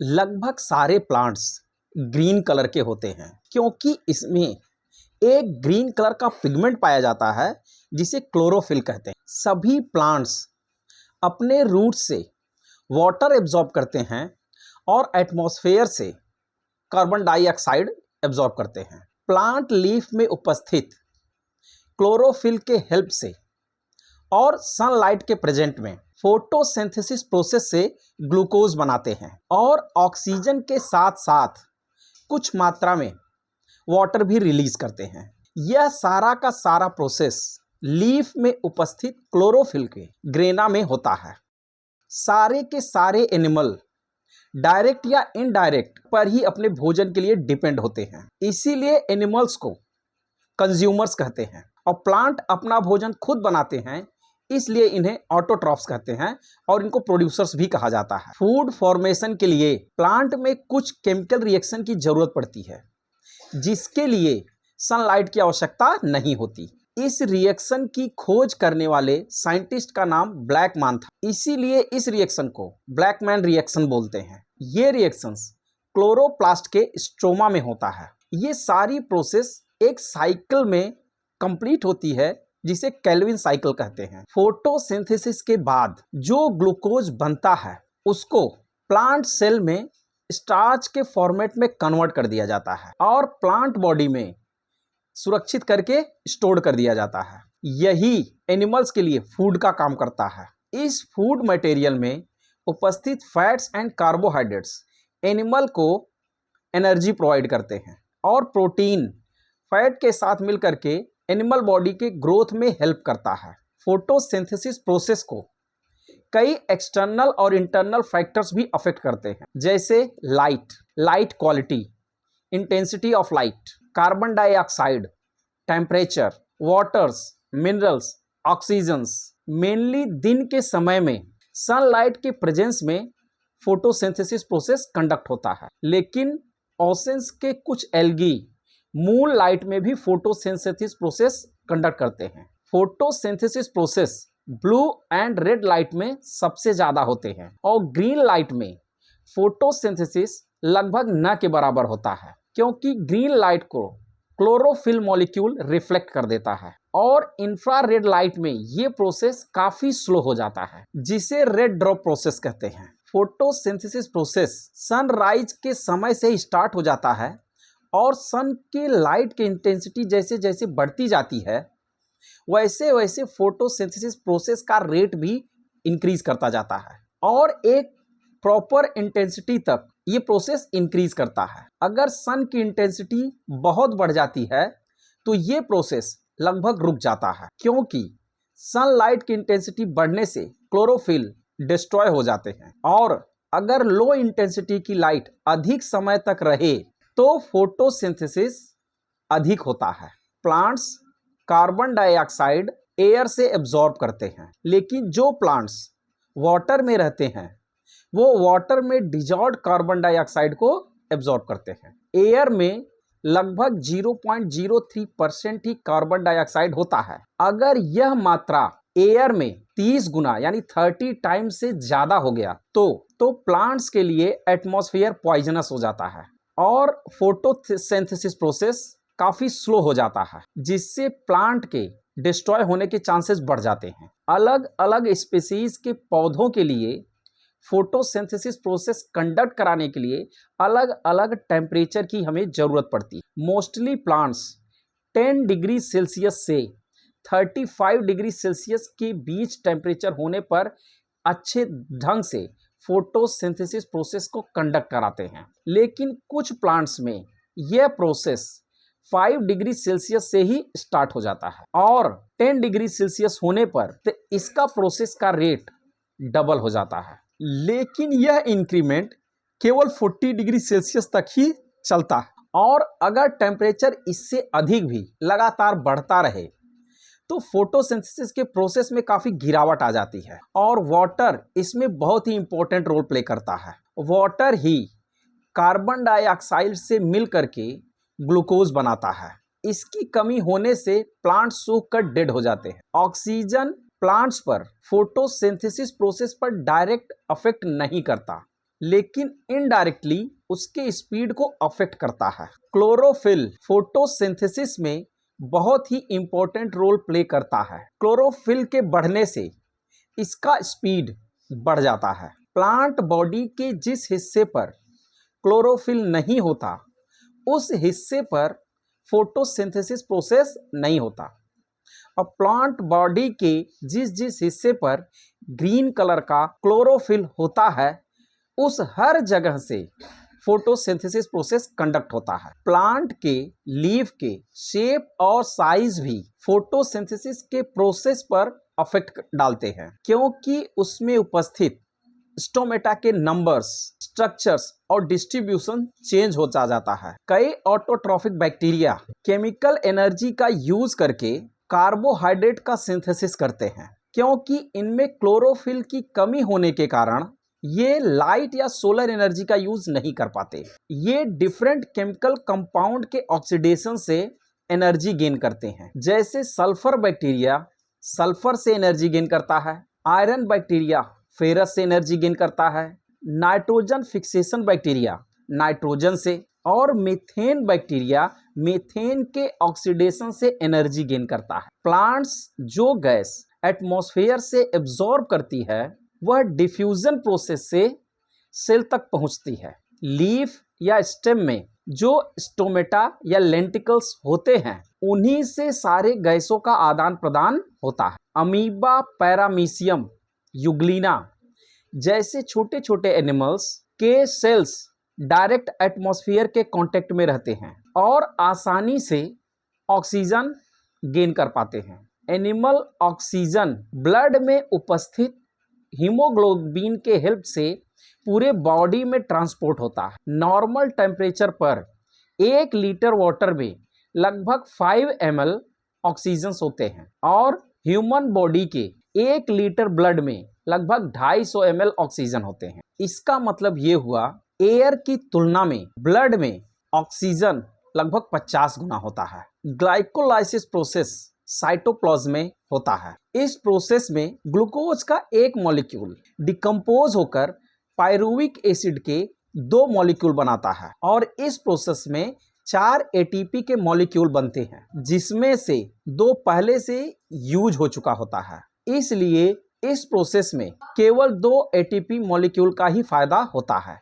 लगभग सारे plants green colour के होते हैं क्योंकि इसमें एक ग्रीन कलर का पिगमेंट पाया जाता है जिसे क्लोरोफिल कहते हैं। सभी प्लांट्स अपने रूट से वाटर एब्जॉर्ब करते हैं और एटमॉस्फेयर से कार्बन डाइऑक्साइड एब्जॉर्ब करते हैं। प्लांट लीफ में उपस्थित क्लोरोफिल के हेल्प से और सनलाइट के प्रेजेंट में फोटोसिंथेसिस प्रोसेस से ग्लूकोज बनाते हैं और ऑक्सीजन के साथ साथ कुछ मात्रा में वाटर भी रिलीज करते हैं। यह सारा का सारा प्रोसेस लीफ में उपस्थित क्लोरोफिल के ग्रेना में होता है। सारे के सारे एनिमल डायरेक्ट या इनडायरेक्ट पर ही अपने भोजन के लिए डिपेंड होते हैं, इसीलिए एनिमल्स को कंज्यूमर्स कहते हैं और प्लांट अपना भोजन खुद बनाते हैं, इसलिए इन्हें ऑटोट्रॉफ्स कहते हैं और इनको प्रोड्यूसर्स भी कहा जाता है। फूड फॉर्मेशन के लिए प्लांट में कुछ केमिकल रिएक्शन की जरूरत पड़ती है जिसके लिए सनलाइट की आवश्यकता नहीं होती। इस रिएक्शन की खोज करने वाले साइंटिस्ट का नाम ब्लैकमैन था, इसीलिए इस रिएक्शन को ब्लैकमैन रिएक्शन बोलते हैं। ये रिएक्शंस क्लोरोप्लास्ट के स्ट्रोमा में होता है। ये सारी प्रोसेस एक साइकिल में कंप्लीट होती है जिसे केल्विन साइकिल कहते हैं। फोटोसिंथेसिस के बाद जो ग्लूकोज बनता है उसको प्लांट सेल में स्टार्च के फॉर्मेट में कन्वर्ट कर दिया जाता है और प्लांट बॉडी में सुरक्षित करके स्टोर कर दिया जाता है। यही एनिमल्स के लिए फूड का काम करता है। इस फूड मटेरियल में उपस्थित फैट्स एंड कार्बोहाइड्रेट्स एनिमल को एनर्जी प्रोवाइड करते हैं और प्रोटीन फैट के साथ मिलकर के एनिमल बॉडी के ग्रोथ में हेल्प करता है। फोटोसिंथेसिस प्रोसेस को कई एक्सटर्नल और इंटरनल फैक्टर्स भी अफेक्ट करते हैं, जैसे light quality, intensity of light, carbon dioxide, temperature, waters, minerals, oxygens. Mainly दिन के समय में सनलाइट के प्रेजेंस में फोटोसिंथेसिस प्रोसेस कंडक्ट होता है, लेकिन ओशंस के कुछ एल्गी मून लाइट में भी फोटोसिंथेसिस प्रोसेस कंडक्ट करते हैं। Photosynthesis process blue and red light में सबसे ज्यादा होते हैं और ग्रीन लाइट में फोटोसिंथेसिस लगभग न के बराबर होता है क्योंकि ग्रीन लाइट को क्लोरोफिल मॉलिक्यूल रिफ्लेक्ट कर देता है और इंफ्रारेड लाइट में ये प्रोसेस काफी स्लो हो जाता है जिसे रेड ड्रॉप प्रोसेस कहते हैं। फोटोसिंथेसिस प्रोसेस सनराइज के समय से ही स्टार्ट हो जाता है और सन के लाइट की इंटेंसिटी जैसे जैसे बढ़ती जाती है वैसे वैसे फोटोसिंथेसिस प्रोसेस का रेट भी इंक्रीज करता जाता है और एक प्रॉपर इंटेंसिटी तक ये प्रोसेस इंक्रीज करता है। अगर सन की इंटेंसिटी बहुत बढ़ जाती है तो ये प्रोसेस लगभग रुक जाता है क्योंकि सनलाइट की इंटेंसिटी बढ़ने से क्लोरोफिल डिस्ट्रॉय हो जाते हैं और अगर लो इंटेंसिटी की लाइट अधिक समय तक रहे तो फोटोसिंथेसिस अधिक होता है। प्लांट्स कार्बन डाइऑक्साइड एयर से एब्जॉर्ब करते हैं, लेकिन जो प्लांट्स वाटर में रहते हैं वो वाटर में डिजॉल्व्ड कार्बन डाइऑक्साइड को एब्जॉर्ब करते हैं। एयर में लगभग 0.03% ही कार्बन डाइऑक्साइड होता है। अगर यह मात्रा एयर में 30 गुना यानी 30 टाइम्स से ज्यादा हो गया तो प्लांट्स के लिए एटमॉस्फेयर पॉइजनस हो जाता है और फोटोसिंथेसिस प्रोसेस काफी स्लो हो जाता है जिससे प्लांट के डिस्ट्रॉय होने के चांसेस बढ़ जाते हैं। अलग अलग स्पीसीज के पौधों के लिए फोटोसिंथेसिस प्रोसेस कंडक्ट कराने के लिए अलग अलग टेम्परेचर की हमें जरूरत पड़ती है। मोस्टली प्लांट्स 10 डिग्री सेल्सियस से 35 डिग्री सेल्सियस के बीच टेम्परेचर होने पर अच्छे ढंग से फोटोसिंथेसिस प्रोसेस को कंडक्ट कराते हैं, लेकिन कुछ प्लांट्स में यह प्रोसेस 5 डिग्री सेल्सियस से ही स्टार्ट हो जाता है और 10 डिग्री सेल्सियस होने पर तो इसका प्रोसेस का रेट डबल हो जाता है। लेकिन यह इंक्रीमेंट केवल 40 डिग्री सेल्सियस तक ही चलता है और अगर टेम्परेचर इससे अधिक भी लगातार बढ़ता रहे तो फोटोसिंथेसिस के प्रोसेस में काफी गिरावट आ जाती है और वाटर इसमें बहुत ही इंपॉर्टेंट रोल प्ले करता है। वाटर ही कार्बन डाइऑक्साइड से मिल करके ग्लूकोज बनाता है। इसकी कमी होने से प्लांट सूख कर डेड हो जाते हैं। ऑक्सीजन प्लांट्स पर फोटोसिंथेसिस प्रोसेस पर डायरेक्ट अफेक्ट नहीं करता, लेकिन इनडायरेक्टली उसके स्पीड को अफेक्ट करता है। क्लोरोफिल फोटोसिंथेसिस में बहुत ही इंपॉर्टेंट रोल प्ले करता है। क्लोरोफिल के बढ़ने से इसका स्पीड बढ़ जाता है। प्लांट बॉडी के जिस हिस्से पर क्लोरोफिल नहीं होता उस हिस्से पर फोटोसिंथेसिस प्रोसेस नहीं होता। और प्लांट बॉडी के जिस हिस्से पर ग्रीन कलर का क्लोरोफिल होता है उस हर जगह से फोटोसिंथेसिस प्रोसेस कंडक्ट होता है। प्लांट के लीफ के शेप और साइज भी फोटोसिंथेसिस के प्रोसेस पर अफेक्ट डालते हैं, क्योंकि उसमें उपस्थित स्टोमेटा के नंबर्स, स्ट्रक्चर्स और डिस्ट्रीब्यूशन चेंज हो जाता है। कई ऑटोट्रॉफिक बैक्टीरिया केमिकल एनर्जी का यूज करके कार्बोहाइड्रेट का सिंथेसिस करते हैं, क्योंकि इनमें क्लोरोफिल की कमी होने के कारण ये लाइट या सोलर एनर्जी का यूज नहीं कर पाते। ये डिफरेंट केमिकल कंपाउंड के ऑक्सीडेशन से एनर्जी गेन करते हैं। जैसे सल्फर बैक्टीरिया सल्फर से एनर्जी गेन करता है, आयरन बैक्टीरिया फेरस से एनर्जी गेन करता है, नाइट्रोजन फिक्सेशन बैक्टीरिया नाइट्रोजन से, और मीथेन बैक्टीरिया मीथेन के ऑक्सीडेशन से एनर्जी गेन करता है। प्लांट्स जो गैस एटमॉस्फेयर से एब्जॉर्ब करती है वह डिफ्यूजन प्रोसेस से सेल तक पहुंचती है। लीफ या स्टेम में जो स्टोमेटा या लेंटिकल्स होते हैं उन्हीं से सारे गैसों का आदान प्रदान होता है। अमीबा, पैरामीशियम, यूग्लिना जैसे छोटे छोटे एनिमल्स के सेल्स डायरेक्ट एटमॉस्फेयर के कांटेक्ट में रहते हैं और आसानी से ऑक्सीजन गेन कर पाते हैं। एनिमल ऑक्सीजन ब्लड में उपस्थित हीमोग्लोबिन के हेल्प से पूरे बॉडी में ट्रांसपोर्ट होता है। नॉर्मल टेम्परेचर पर 1 लीटर वाटर में लगभग 5 ml ऑक्सीजन होते हैं और ह्यूमन बॉडी के 1 लीटर ब्लड में लगभग 250 ml ऑक्सीजन होते हैं। इसका मतलब ये हुआ एयर की तुलना में ब्लड में ऑक्सीजन लगभग 50 गुना होता है। ग्लाइकोलाइसिस प्रोसेस साइटोप्लाज्म में होता है। इस प्रोसेस में ग्लूकोज का एक मॉलिक्यूल डिकम्पोज होकर पायरुविक एसिड के 2 मॉलिक्यूल बनाता है और इस प्रोसेस में 4 ATP के मॉलिक्यूल बनते हैं, जिसमें से 2 पहले से यूज हो चुका होता है। इसलिए इस प्रोसेस में केवल 2 ATP मॉलिक्यूल का ही फायदा होता है।